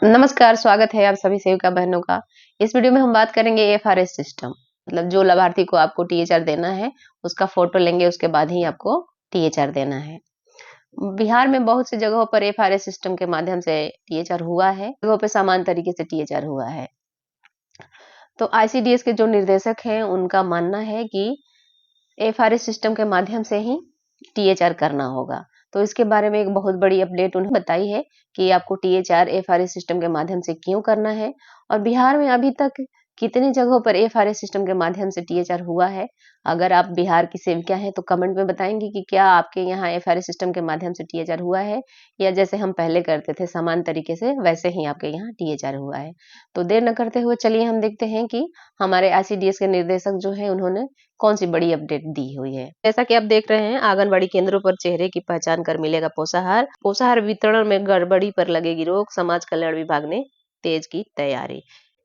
नमस्कार, स्वागत है आप सभी सेविका बहनों का। इस वीडियो में हम बात करेंगे एफआरएस सिस्टम, मतलब जो लाभार्थी को आपको टीएचआर देना है, उसका फोटो लेंगे, उसके बाद ही आपको टीएचआर देना है। बिहार में बहुत सी जगहों पर एफआरएस सिस्टम के माध्यम से टीएचआर हुआ है, जगहों पे समान तरीके से टीएचआर हुआ है। तो आईसीडीएस के जो निर्देशक हैं, उनका मानना है कि एफआरएस सिस्टम के माध्यम से ही टीएचआर करना होगा। तो इसके बारे में एक बहुत बड़ी अपडेट उन्होंने बताई है कि आपको टीएचआर एफआरएस सिस्टम के माध्यम से क्यों करना है और बिहार में अभी तक कितनी जगहों पर एफआरएस सिस्टम के माध्यम से टीएचआर हुआ है। अगर आप बिहार की सेविका हैं तो कमेंट में बताएंगे कि क्या आपके यहाँ एफआरएस सिस्टम के माध्यम से टीएचआर हुआ है या जैसे हम पहले करते थे समान तरीके से वैसे ही आपके यहाँ टीएचआर हुआ है। तो देर न करते हुए चलिए हम देखते हैं कि हमारे आईसीडीएस के निर्देशक जो है उन्होंने कौन सी बड़ी अपडेट दी हुई है। जैसा कि आप देख रहे हैं, आंगनबाड़ी केंद्रों पर चेहरे की पहचान कर मिलेगा पोषाहार। पोषाहार वितरण में गड़बड़ी पर लगेगी रोक, समाज कल्याण विभाग ने तेज की तैयारी।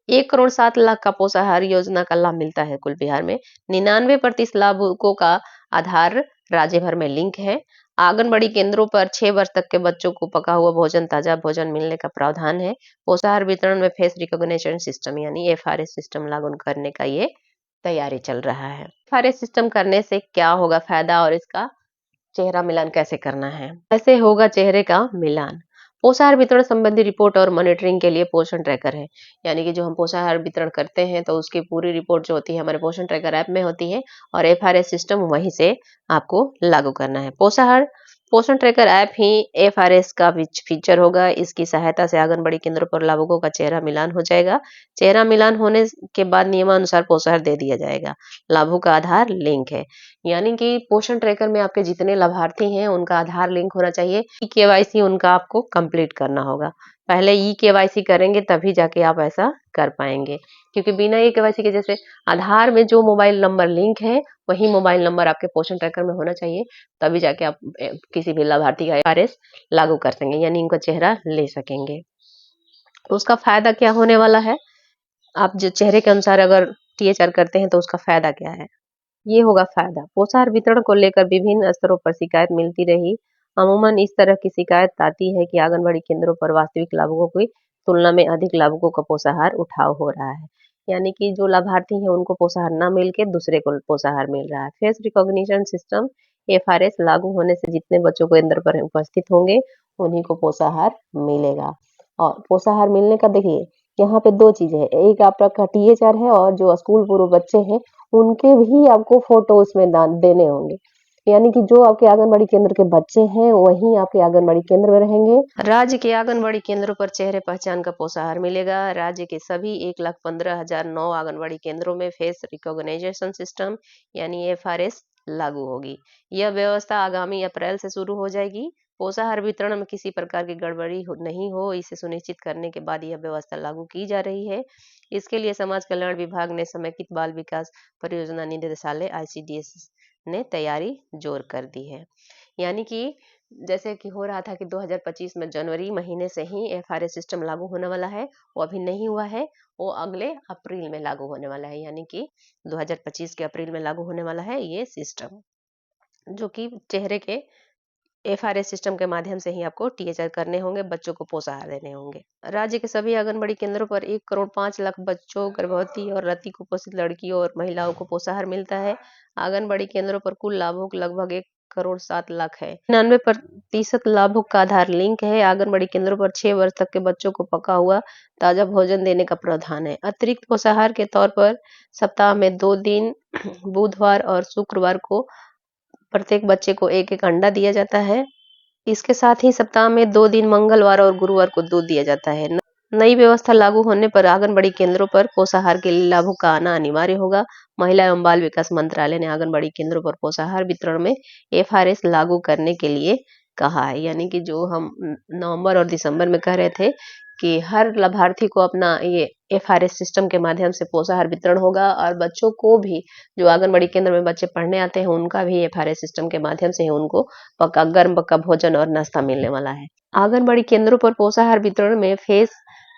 1,07,00,000 का पोषाहार योजना का लाभ मिलता है कुल बिहार में। 99% लाभुकों का आधार राज्य भर में लिंक है। आंगनबाड़ी केंद्रों पर 6 वर्ष तक के बच्चों को पका हुआ भोजन, ताजा भोजन मिलने का प्रावधान है। पोषाहार वितरण में फेस रिकॉग्निशन सिस्टम यानी एफआरएस सिस्टम लागू करने का ये तैयारी चल रहा है। एफआरएस सिस्टम करने से क्या होगा फायदा और इसका चेहरा मिलान कैसे करना है? कैसे होगा चेहरे का मिलान? पोषाहार वितरण संबंधी रिपोर्ट और मॉनिटरिंग के लिए पोषण ट्रैकर है। यानी कि जो हम पोषाहार वितरण करते हैं तो उसकी पूरी रिपोर्ट जो होती है हमारे पोषण ट्रैकर ऐप में होती है और एफआरएस सिस्टम वहीं से आपको लागू करना है। पोषण ट्रैकर ऐप ही एफआरएस का फीचर होगा। इसकी सहायता से आंगनबाड़ी केंद्रों पर लाभुकों का चेहरा मिलान हो जाएगा। चेहरा मिलान होने के बाद नियमानुसार पोषाहार दे दिया जाएगा। लाभों का आधार लिंक है, यानी कि पोषण ट्रैकर में आपके जितने लाभार्थी हैं उनका आधार लिंक होना चाहिए। ई केवाईसी उनका आपको कंप्लीट करना होगा। पहले ई केवाईसी करेंगे तभी जाके आप ऐसा कर पाएंगे, क्योंकि बिना ई केवाईसी के जैसे आधार में जो मोबाइल नंबर लिंक है वही मोबाइल नंबर आपके पोषण ट्रैकर में होना चाहिए, तभी जाके आप किसी भी लाभार्थी का एफआरएस लागू कर सकेंगे, यानी इनका चेहरा ले सकेंगे। तो उसका फायदा क्या होने वाला है? आप जो चेहरे के अनुसार अगर टीएचआर करते हैं तो उसका फायदा क्या है? ये होगा फायदा। पोषाहार वितरण को लेकर विभिन्न स्तरों पर शिकायत मिलती रही। अमूमन इस तरह की शिकायत आती है कि आंगनबाड़ी केंद्रों पर वास्तविक लाभुकों की तुलना में अधिक लाभुकों का पोषाहार उठाव हो रहा है। यानी कि जो लाभार्थी हैं उनको पोषाहार ना मिल के दूसरे को पोषाहार मिल रहा है। फेस रिकॉग्निशन सिस्टम एफआरएस लागू होने से जितने बच्चों को केंद्र पर उपस्थित होंगे उन्हीं को पोषाहार मिलेगा। और पोषाहार मिलने का देखिए यहाँ पे 2 चीजें हैं, एक आपका टीएचआर है और जो स्कूल पूर्व बच्चे हैं उनके भी आपको फोटो उसमें देने होंगे। यानी कि जो आपके आंगनबाड़ी केंद्र के बच्चे हैं वही आपके आंगनबाड़ी केंद्र में रहेंगे। राज्य के आंगनबाड़ी केंद्रों पर चेहरे पहचान का पोषाहार मिलेगा। राज्य के सभी 1,15,009 आंगनबाड़ी केंद्रों में फेस रिकॉग्नाइजेशन सिस्टम यानी एफआरएस लागू होगी। यह व्यवस्था आगामी अप्रैल से शुरू हो जाएगी। पोषाहार वितरण में किसी प्रकार की गड़बड़ी नहीं हो, इसे सुनिश्चित करने के बाद यह व्यवस्था लागू की जा रही है। इसके लिए समाज कल्याण विभाग ने समेकित बाल विकास परियोजना निदेशालय आईसीडीएस ने तैयारी जोर कर दी है। यानी कि जैसे कि हो रहा था कि 2025 में जनवरी महीने से ही एफआरएस सिस्टम लागू होने वाला है, वो अभी नहीं हुआ है, वो अगले अप्रैल में लागू होने वाला है। यानी कि 2025 के अप्रैल में लागू होने वाला है ये सिस्टम, जो कि चेहरे के एफआरएस सिस्टम के माध्यम से ही आपको टीएचआर करने होंगे, बच्चों को पोषाहार देने होंगे। राज्य के सभी आंगनबाड़ी केंद्रों पर 1,05,00,000 बच्चों, गर्भवती और अति कुपोषित लड़कियों और महिलाओं को पोषाहार मिलता है। आंगनबाड़ी केंद्रों पर कुल लाभुक लगभग 1,07,00,000 है। 99% लाभुक का आधार लिंक है। आंगनबाड़ी केंद्रों पर 6 वर्ष तक के बच्चों को पका हुआ ताजा भोजन देने का प्रावधान है। अतिरिक्त पोषाहार के तौर पर सप्ताह में 2 दिन बुधवार और शुक्रवार को प्रत्येक बच्चे को 1-1 अंडा दिया जाता है। इसके साथ ही सप्ताह में 2 दिन मंगलवार और गुरुवार को दूध दिया जाता है। नई व्यवस्था लागू होने पर आंगनबाड़ी केंद्रों पर पोषाहार के लिए लाभुक का आना अनिवार्य होगा। महिला एवं बाल विकास मंत्रालय ने आंगनबाड़ी केंद्रों पर पोषाहार वितरण में एफआरएस लागू करने के लिए कहा है। यानी कि जो हम नवंबर और दिसंबर में कह रहे थे कि हर लाभार्थी को अपना ये एफआरएस सिस्टम के माध्यम से पोषाहार वितरण होगा और बच्चों को भी, जो आंगनबाड़ी केंद्र में बच्चे पढ़ने आते हैं उनका भी एफआरएस सिस्टम के माध्यम से ही उनको गर्म पका भोजन और नाश्ता मिलने वाला है। आंगनबाड़ी केंद्रों पर पोषाहार वितरण में फेस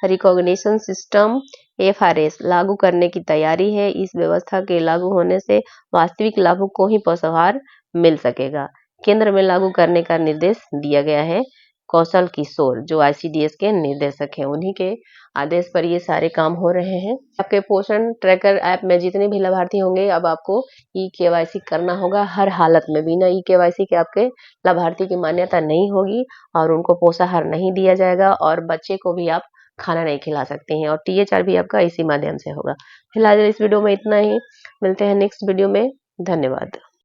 रिकॉग्निशन सिस्टम एफआरएस लागू करने की तैयारी है। इस व्यवस्था के लागू होने से वास्तविक लाभुक को ही पोषाहार मिल सकेगा। केंद्र में लागू करने का निर्देश दिया गया है। कौशल किशोर, जो ICDS के निर्देशक हैं, उन्हीं के आदेश पर ये सारे काम हो रहे हैं। आपके पोषण ट्रैकर ऐप में जितने भी लाभार्थी होंगे, अब आपको ई-KYC करना होगा हर हालत में। बिना ई-KYC के आपके लाभार्थी की मान्यता नहीं होगी और उनको पोषाहार नहीं दिया जाएगा और बच्चे को भी आप खाना नहीं खिला सकते हैं और THR भी आपका इसी माध्यम से होगा। फिलहाल इस वीडियो में इतना ही, मिलते हैं नेक्स्ट वीडियो में। धन्यवाद।